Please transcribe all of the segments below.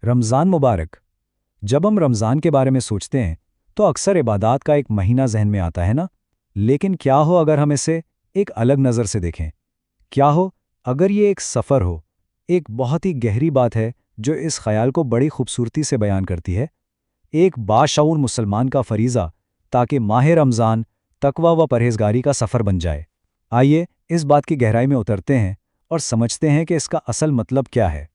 रमज़ान मुबारक। जब हम रमज़ान के बारे में सोचते हैं तो अक्सर इबादत का एक महीना जहन में आता है ना। लेकिन क्या हो अगर हम इसे एक अलग नज़र से देखें? क्या हो अगर ये एक सफ़र हो? एक बहुत ही गहरी बात है जो इस ख्याल को बड़ी खूबसूरती से बयान करती है। एक बाशऊर मुसलमान का फरीज़ा ताकि माह रमज़ान तकवा व परहेज़गारी का सफ़र बन जाए। आइए इस बात की गहराई में उतरते हैं और समझते हैं कि इसका असल मतलब क्या है।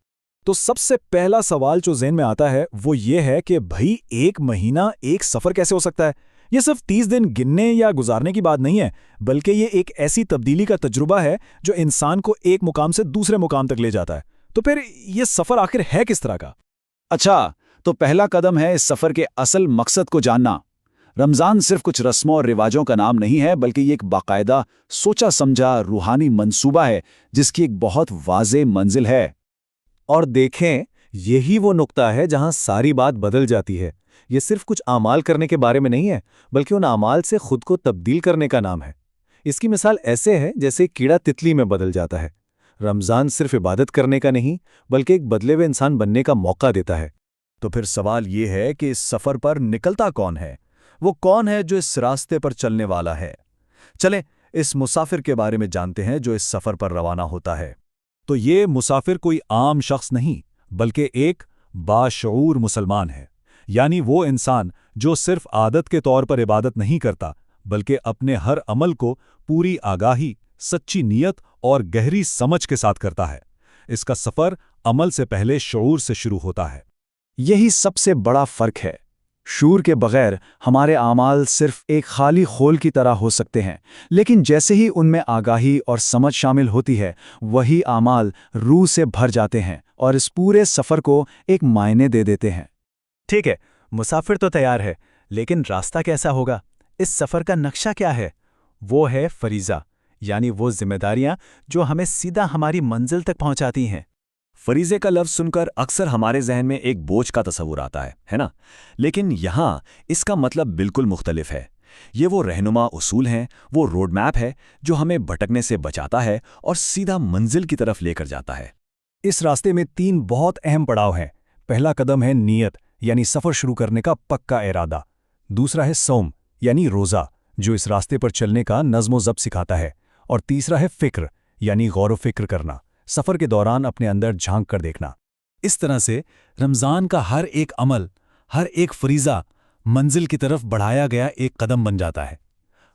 तो सबसे पहला सवाल जो ज़हन में आता है वो ये है कि भाई एक महीना एक सफ़र कैसे हो सकता है। ये सिर्फ 30 दिन गिनने या गुजारने की बात नहीं है, बल्कि ये एक ऐसी तब्दीली का तजुर्बा है जो इंसान को एक मुकाम से दूसरे मुकाम तक ले जाता है। तो फिर ये सफ़र आखिर है किस तरह का? अच्छा, तो पहला कदम है इस सफ़र के असल मकसद को जानना। रमज़ान सिर्फ कुछ रस्मों और रिवाजों का नाम नहीं है, बल्कि ये एक बाकायदा सोचा समझा रूहानी मंसूबा है जिसकी एक बहुत वाज़ेह मंजिल है। और देखें, यही वो नुक्ता है जहां सारी बात बदल जाती है। ये सिर्फ कुछ आमाल करने के बारे में नहीं है, बल्कि उन आमाल से खुद को तब्दील करने का नाम है। इसकी मिसाल ऐसे है जैसे कीड़ा तितली में बदल जाता है। रमज़ान सिर्फ इबादत करने का नहीं, बल्कि एक बदले हुए इंसान बनने का मौका देता है। तो फिर सवाल ये है कि इस सफ़र पर निकलता कौन है? वो कौन है जो इस रास्ते पर चलने वाला है? चलें इस मुसाफिर के बारे में जानते हैं जो इस सफ़र पर रवाना होता है। तो ये मुसाफिर कोई आम शख्स नहीं, बल्कि एक बाशऊर मुसलमान है। यानी वो इंसान जो सिर्फ आदत के तौर पर इबादत नहीं करता, बल्कि अपने हर अमल को पूरी आगाही, सच्ची नीयत और गहरी समझ के साथ करता है। इसका सफ़र अमल से पहले शऊर से शुरू होता है। यही सबसे बड़ा फ़र्क है। शूर के बगैर हमारे आमाल सिर्फ एक खाली खोल की तरह हो सकते हैं, लेकिन जैसे ही उनमें आगाही और समझ शामिल होती है, वही आमाल रूह से भर जाते हैं और इस पूरे सफ़र को एक मायने दे देते हैं। ठीक है, मुसाफिर तो तैयार है, लेकिन रास्ता कैसा होगा? इस सफ़र का नक्शा क्या है? वो है फरीज़ा, यानी वो जिम्मेदारियां जो हमें सीधा हमारी मंजिल तक पहुंचाती हैं। फरीज़े का लफ्ज़ सुनकर अक्सर हमारे जहन में एक बोझ का तस्वुर आता है ना? लेकिन यहाँ इसका मतलब बिल्कुल मुख्तलिफ है। ये वो रहनुमा उसूल हैं, वो रोड मैप है जो हमें भटकने से बचाता है और सीधा मंजिल की तरफ लेकर जाता है। इस रास्ते में 3 बहुत अहम पड़ाव हैं। पहला कदम है नीयत, यानी सफ़र शुरू करने का पक्का इरादा। दूसरा है सौम, यानी रोज़ा, जो इस रास्ते पर चलने का नज़्म ज़ब्त सिखाता है। और तीसरा है फ़िक्र, यानी गौर व फिक्र करना, सफ़र के दौरान अपने अंदर झांक कर देखना। इस तरह से रमज़ान का हर एक अमल, हर एक फरीज़ा मंजिल की तरफ बढ़ाया गया एक कदम बन जाता है।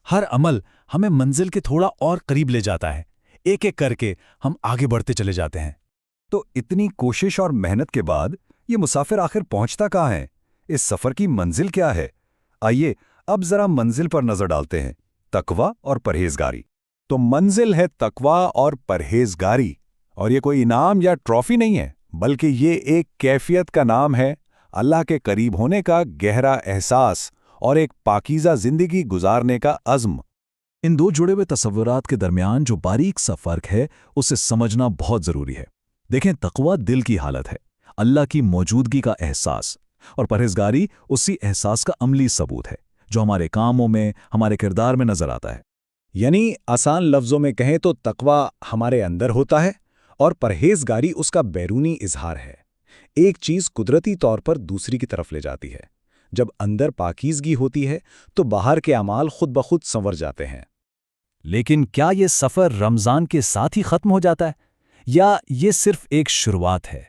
हर अमल हमें मंजिल के थोड़ा और करीब ले जाता है। एक एक करके हम आगे बढ़ते चले जाते हैं। तो इतनी कोशिश और मेहनत के बाद ये मुसाफिर आखिर पहुंचता कहाँ है? इस सफ़र की मंजिल क्या है? आइए अब ज़रा मंजिल पर नज़र डालते हैं। तकवा और परहेज़गारी। तो मंजिल है तकवा और परहेज़गारी। और ये कोई इनाम या ट्रॉफी नहीं है, बल्कि ये एक कैफियत का नाम है, अल्लाह के करीब होने का गहरा एहसास और एक पाकीज़ा ज़िंदगी गुजारने का अज़्म। इन दो जुड़े हुए तसव्वुरात के दरमियान जो बारीक सा फ़र्क है, उसे समझना बहुत ज़रूरी है। देखें, तकवा दिल की हालत है, अल्लाह की मौजूदगी का एहसास, और परहेज़गारी उसी एहसास का अमली सबूत है जो हमारे कामों में, हमारे किरदार में नज़र आता है। यानी आसान लफ्ज़ों में कहें तो तकवा हमारे अंदर होता है और परहेज़गारी उसका बैरूनी इजहार है। एक चीज़ कुदरती तौर पर दूसरी की तरफ ले जाती है। जब अंदर पाकीज़गी होती है तो बाहर के अमाल खुद ब खुद संवर जाते हैं। लेकिन क्या ये सफ़र रमज़ान के साथ ही ख़त्म हो जाता है, या ये सिर्फ एक शुरुआत है?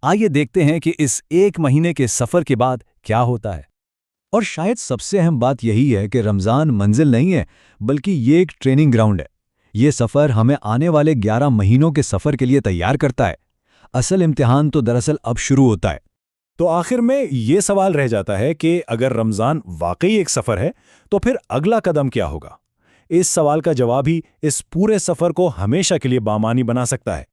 आइए देखते हैं कि इस एक महीने के सफ़र के बाद क्या होता है। और शायद सबसे अहम बात यही है कि रमज़ान मंजिल नहीं है, बल्कि ये एक ट्रेनिंग ग्राउंड है। ये सफ़र हमें आने वाले 11 महीनों के सफ़र के लिए तैयार करता है। असल इम्तिहान तो दरअसल अब शुरू होता है। तो आखिर में ये सवाल रह जाता है कि अगर रमज़ान वाकई एक सफ़र है, तो फिर अगला कदम क्या होगा? इस सवाल का जवाब ही इस पूरे सफ़र को हमेशा के लिए बामानी बना सकता है।